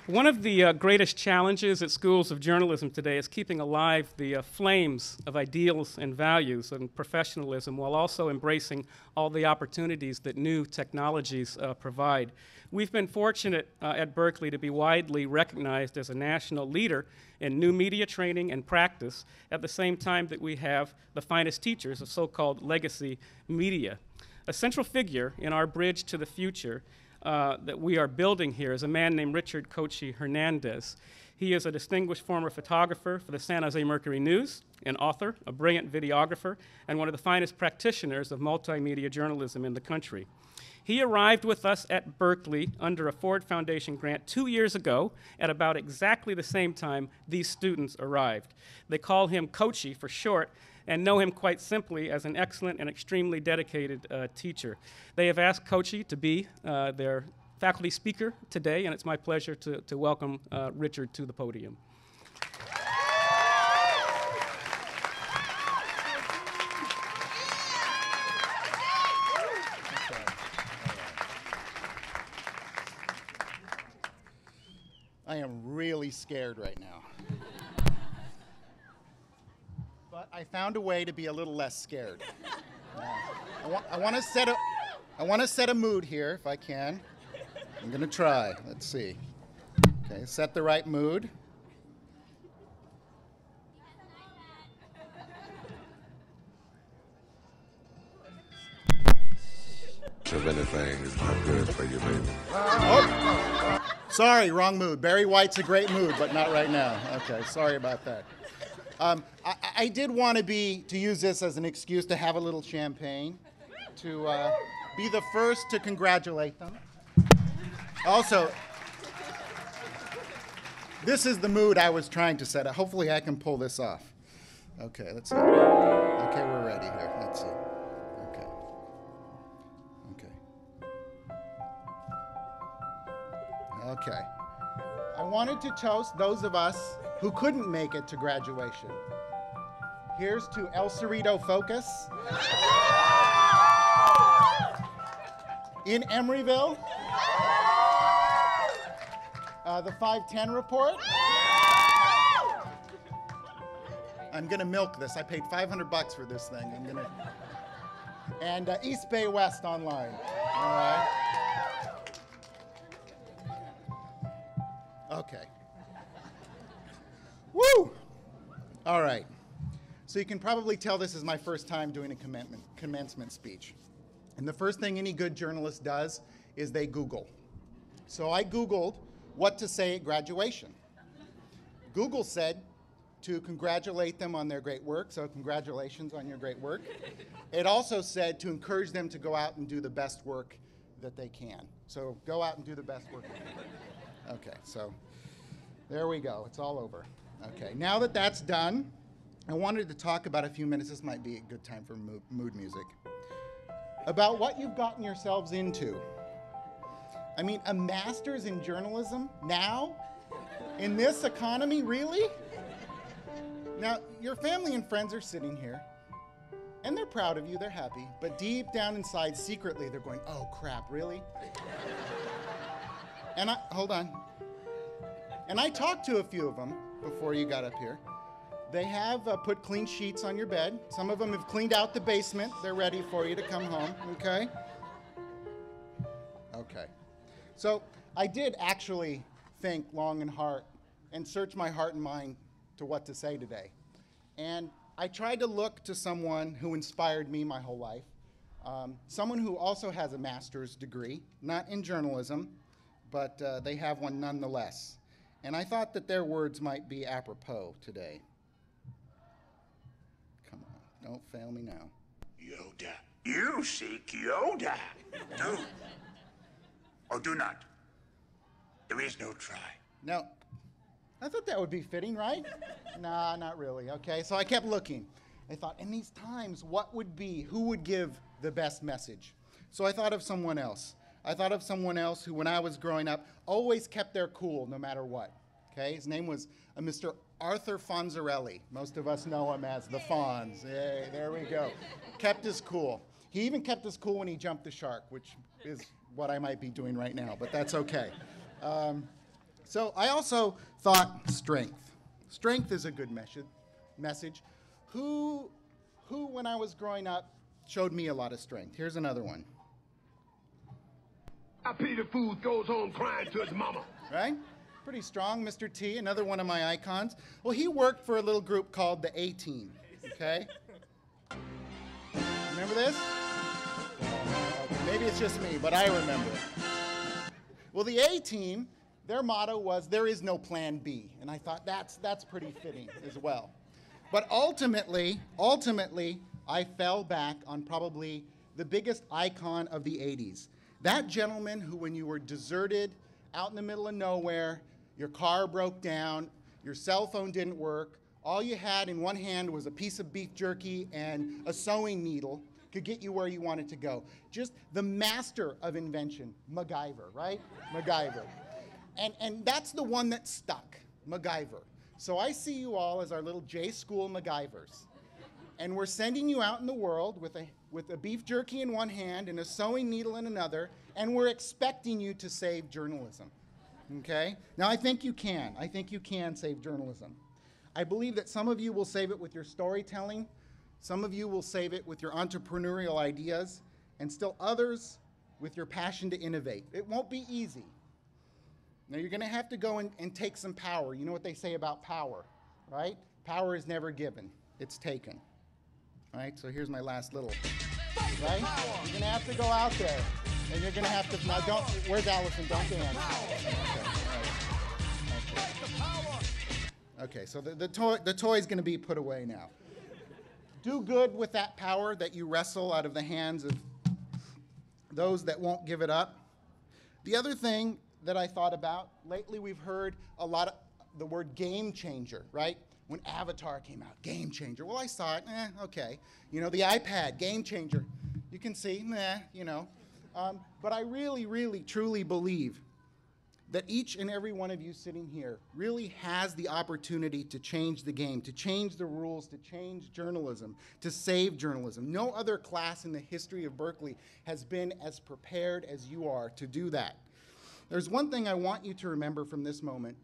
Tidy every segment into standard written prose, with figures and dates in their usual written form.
One of the greatest challenges at schools of journalism today is keeping alive the flames of ideals and values and professionalism while also embracing all the opportunities that new technologies provide. We've been fortunate at Berkeley to be widely recognized as a national leader in new media training and practice at the same time that we have the finest teachers of so-called legacy media. A central figure in our bridge to the future that we are building here is a man named Richard Cochi Hernandez. He is a distinguished former photographer for the San Jose Mercury News, an author, a brilliant videographer, and one of the finest practitioners of multimedia journalism in the country. He arrived with us at Berkeley under a Ford Foundation grant 2 years ago at about exactly the same time these students arrived. They call him Cochi for short, and know him quite simply as an excellent and extremely dedicated teacher. They have asked Cochi to be their faculty speaker today, and it's my pleasure to welcome Richard to the podium. I am really scared right now. But I found a way to be a little less scared. I want to set a mood here, if I can. I'm going to try. Let's see. Okay, set the right mood. If anything is not good for you, baby. Oh, sorry, wrong mood. Barry White's a great mood, but not right now. Okay, sorry about that. I did want to use this as an excuse to have a little champagne, to be the first to congratulate them. Also, this is the mood I was trying to set up. Hopefully I can pull this off. Okay, let's see. Okay, we're ready here. Let's see. Okay. Okay. Okay. I wanted to toast those of us who couldn't make it to graduation. Here's to El Cerrito Focus in Emeryville, the 510 report. I'm gonna milk this. I paid $500 for this thing. And East Bay West online. All right. Okay. Woo! All right. So you can probably tell this is my first time doing a commencement speech. And the first thing any good journalist does is they Google. So I Googled what to say at graduation. Google said to congratulate them on their great work, so congratulations on your great work. It also said to encourage them to go out and do the best work that they can. So go out and do the best work. Okay, so there we go. It's all over. Okay, now that that's done, I wanted to talk about a few minutes. This might be a good time for mood music. About what you've gotten yourselves into. I mean, a master's in journalism now? In this economy, really? Now, your family and friends are sitting here, and they're proud of you, they're happy, but deep down inside, secretly, they're going, oh crap, really? And hold on. And I talked to a few of them before you got up here. They have put clean sheets on your bed. Some of them have cleaned out the basement. They're ready for you to come home, okay? Okay. So I did actually think long and hard and search my heart and mind to what to say today. And I tried to look to someone who inspired me my whole life, someone who also has a master's degree, not in journalism, but they have one nonetheless. And I thought that their words might be apropos today. Come on, don't fail me now. Yoda. You seek Yoda. Do. Or do not. There is no try. No. I thought that would be fitting, right? Nah, not really. Okay, so I kept looking. I thought, in these times, who would give the best message? So I thought of someone else. I thought of someone else who, when I was growing up, always kept their cool no matter what. Okay, his name was Mr. Arthur Fonzarelli. Most of us know him as the Fonz. Hey, there we go. Kept his cool. He even kept his cool when he jumped the shark, which is what I might be doing right now, but that's okay. So I also thought strength. Strength is a good message. Who, when I was growing up, showed me a lot of strength? Here's another one. I pity the fool goes home crying to his mama. Right? Pretty strong, Mr. T, another one of my icons. Well, he worked for a little group called the A-Team, okay? Remember this? Maybe it's just me, but I remember it. Well, the A-Team, their motto was, there is no plan B. And I thought that's pretty fitting as well. But ultimately, I fell back on probably the biggest icon of the 80s. That gentleman who, when you were deserted, out in the middle of nowhere, your car broke down, your cell phone didn't work, all you had in one hand was a piece of beef jerky and a sewing needle, could get you where you wanted to go. Just the master of invention, MacGyver, right? MacGyver. And that's the one that stuck, MacGyver. So I see you all as our little J-School MacGyvers. And we're sending you out in the world with a beef jerky in one hand and a sewing needle in another, and we're expecting you to save journalism, okay? Now, I think you can. I think you can save journalism. I believe that some of you will save it with your storytelling, some of you will save it with your entrepreneurial ideas, and still others with your passion to innovate. It won't be easy. Now, you're gonna have to go and take some power. You know what they say about power, right? Power is never given, it's taken. All right, so here's my last little, right? You're gonna have to go out there, and you're gonna have to, now don't, where's Allison? Don't dance. Okay, so the toy's gonna be put away now. Do good with that power that you wrestle out of the hands of those that won't give it up. The other thing that I thought about, lately we've heard a lot of the word game changer, right? When Avatar came out, game changer. Well, I saw it, okay. You know, the iPad, game changer. You can see, you know. But I really, really, truly believe that each and every one of you sitting here really has the opportunity to change the game, to change the rules, to change journalism, to save journalism. No other class in the history of Berkeley has been as prepared as you are to do that. There's one thing I want you to remember from this moment.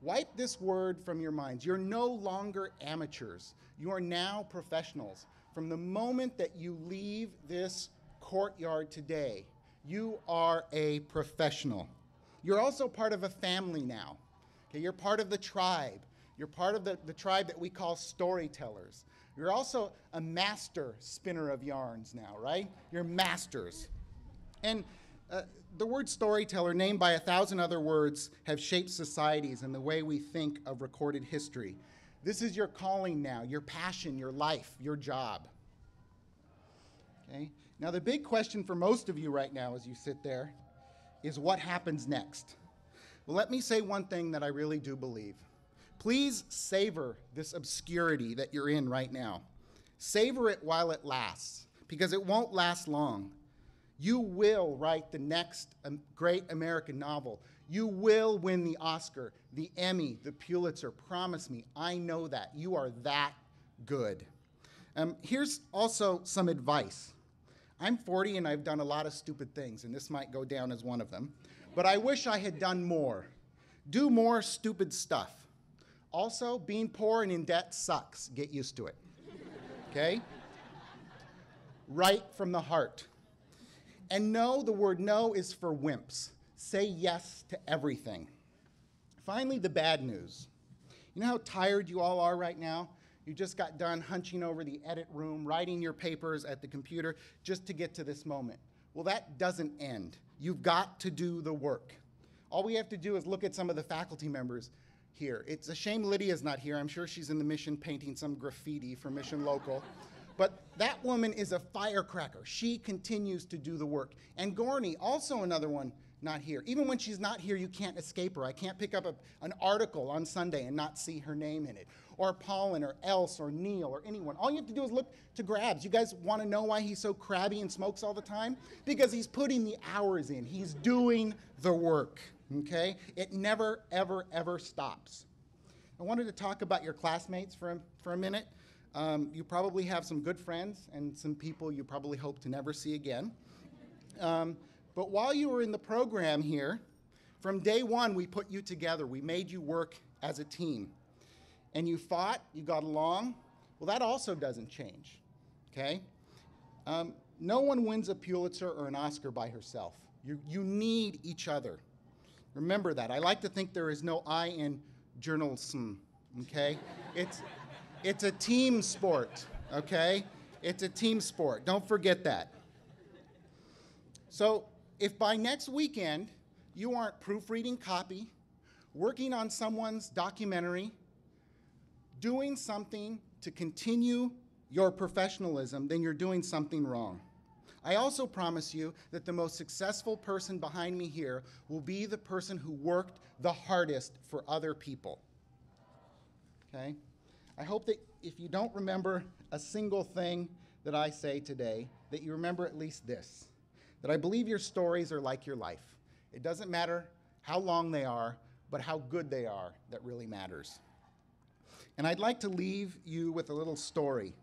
Wipe this word from your minds. You're no longer amateurs. You are now professionals. From the moment that you leave this courtyard today, you are a professional. You're also part of a family now. Okay, you're part of the tribe. You're part of the tribe that we call storytellers. You're also a master spinner of yarns now, right? You're masters. And the word storyteller, named by 1,000 other words, have shaped societies and the way we think of recorded history. This is your calling now, your passion, your life, your job. Okay? Now, the big question for most of you right now as you sit there is what happens next? Well, let me say one thing that I really do believe. Please savor this obscurity that you're in right now. Savor it while it lasts, because it won't last long. You will write the next great American novel. You will win the Oscar, the Emmy, the Pulitzer. Promise me, I know that. You are that good. Here's also some advice. I'm 40 and I've done a lot of stupid things, and this might go down as one of them, but I wish I had done more. Do more stupid stuff. Also, being poor and in debt sucks. Get used to it, okay? Write from the heart. And no, the word no is for wimps. Say yes to everything. Finally, the bad news. You know how tired you all are right now? You just got done hunching over the edit room, writing your papers at the computer just to get to this moment. Well, that doesn't end. You've got to do the work. All we have to do is look at some of the faculty members here. It's a shame Lydia's not here. I'm sure she's in the Mission painting some graffiti for Mission Local. But that woman is a firecracker. She continues to do the work. And Gorney, also another one not here. Even when she's not here, you can't escape her. I can't pick up an article on Sunday and not see her name in it. Or Paulin, or Else, or Neil, or anyone. All you have to do is look to Grabs. You guys want to know why he's so crabby and smokes all the time? Because he's putting the hours in. He's doing the work, okay? It never, ever, ever stops. I wanted to talk about your classmates for a minute. You probably have some good friends and some people you probably hope to never see again. But while you were in the program here, From day one, we put you together. We made you work as a team. And you fought, you got along. Well, that also doesn't change, okay? No one wins a Pulitzer or an Oscar by herself. You need each other. Remember that. I like to think there is no I in journalism, okay? It's a team sport, okay? It's a team sport. Don't forget that. So if by next weekend you aren't proofreading copy, working on someone's documentary, doing something to continue your professionalism, then you're doing something wrong. I also promise you that the most successful person behind me here will be the person who worked the hardest for other people. Okay? I hope that if you don't remember a single thing that I say today, that you remember at least this, that I believe your stories are like your life. It doesn't matter how long they are, but how good they are that really matters. And I'd like to leave you with a little story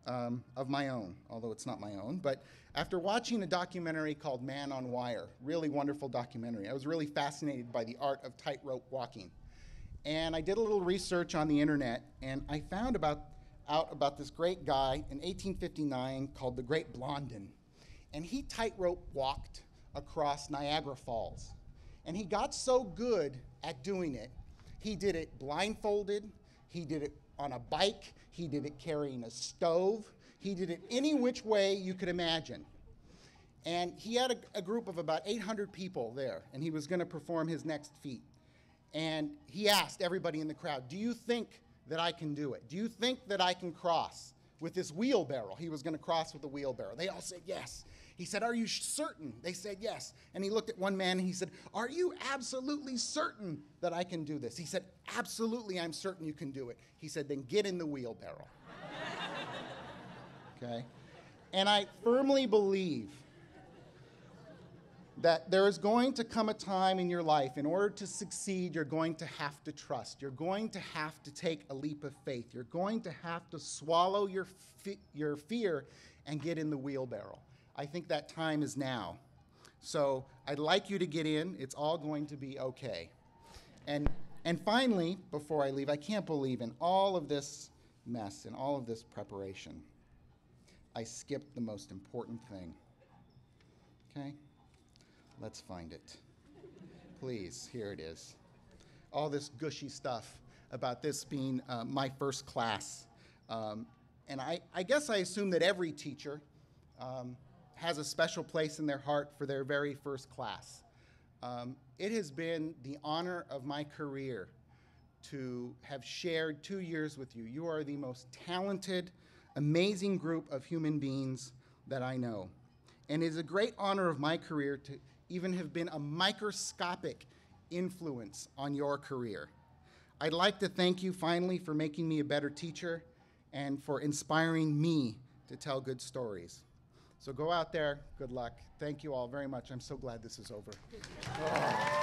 of my own, although it's not my own. But after watching a documentary called Man on Wire, really wonderful documentary, I was really fascinated by the art of tightrope walking. And I did a little research on the internet, and I found out about this great guy in 1859 called the Great Blondin. And he tightrope walked across Niagara Falls. And he got so good at doing it, he did it blindfolded, he did it on a bike, he did it carrying a stove, he did it any which way you could imagine. And he had a group of about 800 people there, and he was going to perform his next feat. And he asked everybody in the crowd, do you think that I can do it? Do you think that I can cross with this wheelbarrow? He was going to cross with a wheelbarrow. They all said yes. He said, are you certain? They said yes. And he looked at one man and he said, are you absolutely certain that I can do this? He said, absolutely, I'm certain you can do it. He said, then get in the wheelbarrow. Okay? And I firmly believe that there is going to come a time in your life, in order to succeed, you're going to have to trust. You're going to have to take a leap of faith. You're going to have to swallow your fear and get in the wheelbarrow. I think that time is now. So I'd like you to get in. It's all going to be okay. And finally, before I leave, I can't believe in all of this mess and all of this preparation, I skipped the most important thing. Okay? Let's find it. Please, here it is. All this gushy stuff about this being my first class. And I guess I assume that every teacher has a special place in their heart for their very first class. It has been the honor of my career to have shared 2 years with you. You are the most talented, amazing group of human beings that I know. And it is a great honor of my career to even have been a microscopic influence on your career. I'd like to thank you finally for making me a better teacher and for inspiring me to tell good stories. So go out there, good luck. Thank you all very much. I'm so glad this is over. Oh.